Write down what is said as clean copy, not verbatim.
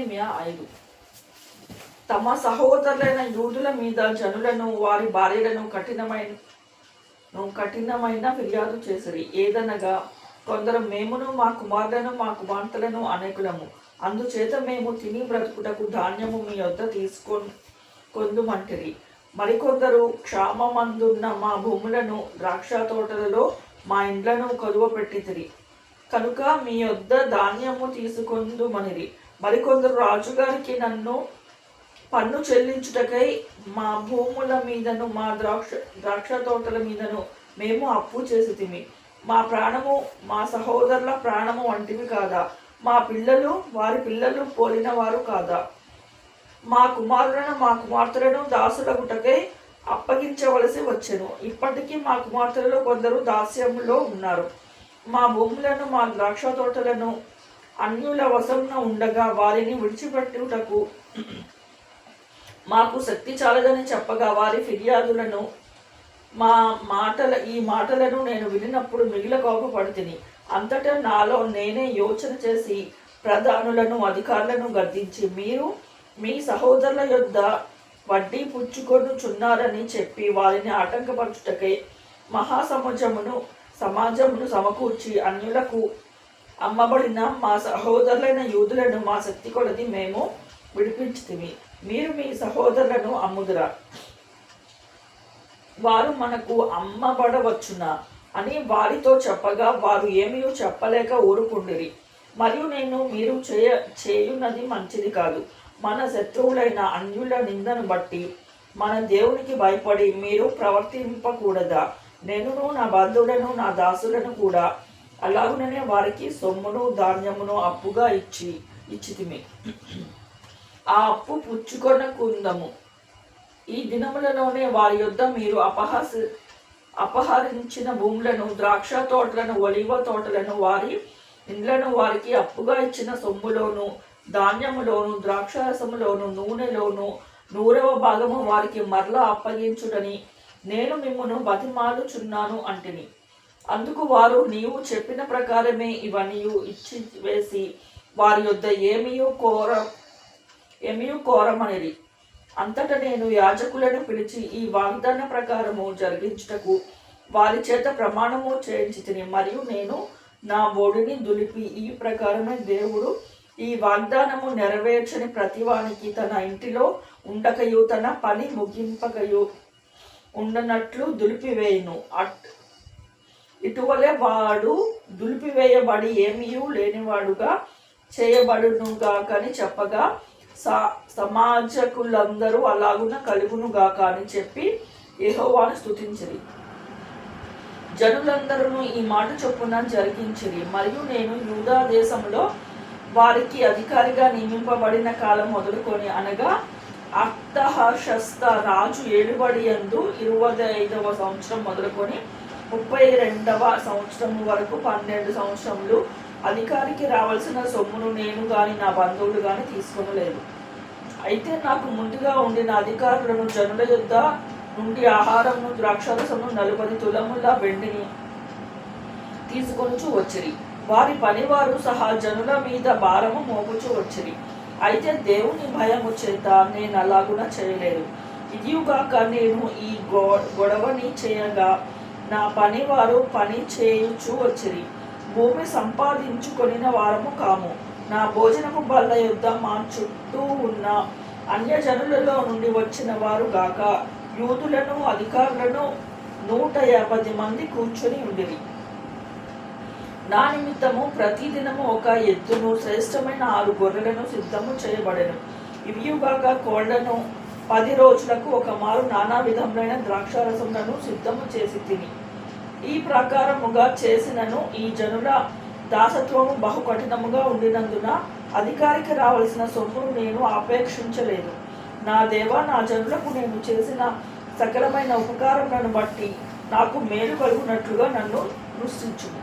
నెహెమ్యా 5. తమ సహోదరులైన యూదుల మీద జనులను వారి భార్యలను కఠినమైన ఫిర్యాదు చేసిరి. ఏదనగా కొందరు మేమును మా కుమారులను మా కుమార్తెలను అనేకులము, అందుచేత మేము తిని బ్రతుకుటకు ధాన్యము మీ వద్ద తీసుకొందుమంటిరి. మరికొందరు క్షామమందున్న మా భూములను ద్రాక్ష తోటలలో మా ఇండ్లను కొదువ పెట్టితిరి కనుక మీ వద్ద ధాన్యము తీసుకొందుమనిరి. మరికొందరు రాజుగారికి నన్ను పన్ను చెల్లించుటకై మా భూముల మీదను మా ద్రాక్ష తోటల మీదను మేము అప్పు చేసితిమి. మా ప్రాణము మా సహోదరుల ప్రాణము వంటివి కాదా? మా పిల్లలు వారి పిల్లలు పోలిన వారు కాదా? మా కుమారులను మా కుమార్తెలను దాసులగుటకై అప్పగించవలసి వచ్చెను. ఇప్పటికీ మా కుమార్తెలలో కొందరు దాస్యములో ఉన్నారు. మా భూములను మా ద్రాక్ష తోటలను అన్యుల వశంన ఉండగా వారిని విడిచిపెట్టుటకు మాకు శక్తి చాలదని చెప్పగా వారి ఫిర్యాదులను ఈ మాటలను నేను వినినప్పుడు మిగిల కోపపడితిని. అంతటా నాలో నేనే యోచన చేసి ప్రధానులను అధికారులను గద్దించి, మీరు మీ సహోదరుల యొద్ద వడ్డీ పుచ్చుకొనుచున్నారని చెప్పి వారిని ఆటంకపరచుటకై సమాజమును సమకూర్చి అన్యులకు అమ్మబడిన మా సహోదరులైన యూదులను మా శక్తి కొలది మేము విడిపించితిమి. మీరు మీ సహోదరులను అమ్ముదురా? వారు మనకు అమ్మబడవచ్చునా అని వారితో చెప్పగా వారు ఏమీ చెప్పలేక ఊరుకుండిరి. మరియు నేను మీరు చేయున్నది మంచిది కాదు. మన శత్రువులైన అన్యుల నిందను బట్టి మన దేవునికి భయపడి మీరు ప్రవర్తింపకూడదా? నేనును నా బంధువులను నా దాసులను కూడా అలాగుననే వారికి సొమ్మును ధాన్యమును అప్పుగా ఇచ్చితిమి. ఆ అప్పు పుచ్చుకొనకుందము. ఈ దినములలోనే వారి యొద్ద మీరు అపహరించిన భూములను, ద్రాక్ష తోటలను, ఒలివ తోటలను, వారి ఇండ్లను వారికి అప్పుగా ఇచ్చిన సొమ్ములోను ధాన్యములోను ద్రాక్షరసములోను నూనెలోను 100వ భాగము వారికి మరలా అప్పగించుడని నేను మిమ్మును బతిమాలుచున్నాను అంటిని. అందుకు వారు నీవు చెప్పిన ప్రకారమే ఇవన్నీ ఇచ్చి వేసి వారి యొద్ద ఏమీ కోరమనిరి. అంతటా నేను యాజకులను పిలిచి ఈ వాగ్దాన ప్రకారము జరిగించుటకు వారి చేత ప్రమాణము చేయించితిని. మరియు నేను నా బోడిని దులిపి ఈ ప్రకారమే దేవుడు ఈ వాగ్దానము నెరవేర్చని ప్రతివానికి తన ఇంటిలో ఉండకయు తన పని ముగింపకయు ఉండనట్లు దులిపివేయును. ఇటువలే వాడు దులిపివేయబడి ఏమీ లేనివాడుగా చేయబడునుగాకని చెప్పగా సమాజకులందరూ అలాగున కలుగునుగాక అని చెప్పి యెహోవాను స్తుతించిరి. జనులందరూ ఈ మాట చొప్పున జరిగించిరి. మరియు నేను యూదా దేశంలో వారికి అధికారిగా నియమింపబడిన కాలం మొదలుకొని, అనగా అర్తహషస్త రాజు ఏలుబడి యందు 25వ సంవత్సరం మొదలుకొని 32వ సంవత్సరం వరకు 12 సంవత్సరములు అధికారికి రావాల్సిన సొమ్మును నేను గాని నా బంధువులు గాని తీసుకొనలేదు. అయితే నాకు ముందుగా ఉండిన అధికారులను జనుల యొద్ద నుండి ఆహారమును ద్రాక్షారసమును 40 తులముల వెండిని తీసుకొనుచు వచ్చిరి. వారి పనివారు సహా జనుల మీద భారము మోపుచూ వచ్చిరి. అయితే దేవుని భయము చేత నేను అలాగున చేయలేదు. ఇదియుగాక నేను ఈ గొడవని చేయగా నా పనివారు పని చేయుచూ వచ్చిరి. భూమి సంపాదించుకొనిన వారము కాము. నా భోజనపు బల్ల యొద్ద మా చుట్టూ ఉన్న అన్యజనులలో నుండి వచ్చిన వారు గాక యూదులను అధికారులను 150 మంది కూర్చొని ఉండిరి. నా నిమిత్తము ప్రతిదినము ఒక ఎద్దును శ్రేష్టమైన 6 గొర్రెలను సిద్ధము చేయబడెను. ఇవియుగాక కోళ్లను 10 రోజులకు ఒక మారు నానా విధములైన ద్రాక్షారసములను సిద్ధము చేసి తిని. ఈ ప్రకారముగా చేసినను ఈ జనుల దాసత్వము బహు కఠినముగా ఉండినందున అధికారికి రావలసిన సొమ్మును నేను ఆపేక్షించలేదు. నా దేవా, నా జనులకు నేను చేసిన సకలమైన ఉపకారములను బట్టి నాకు మేలు కలుగునట్లుగా నన్ను దృష్టించుము.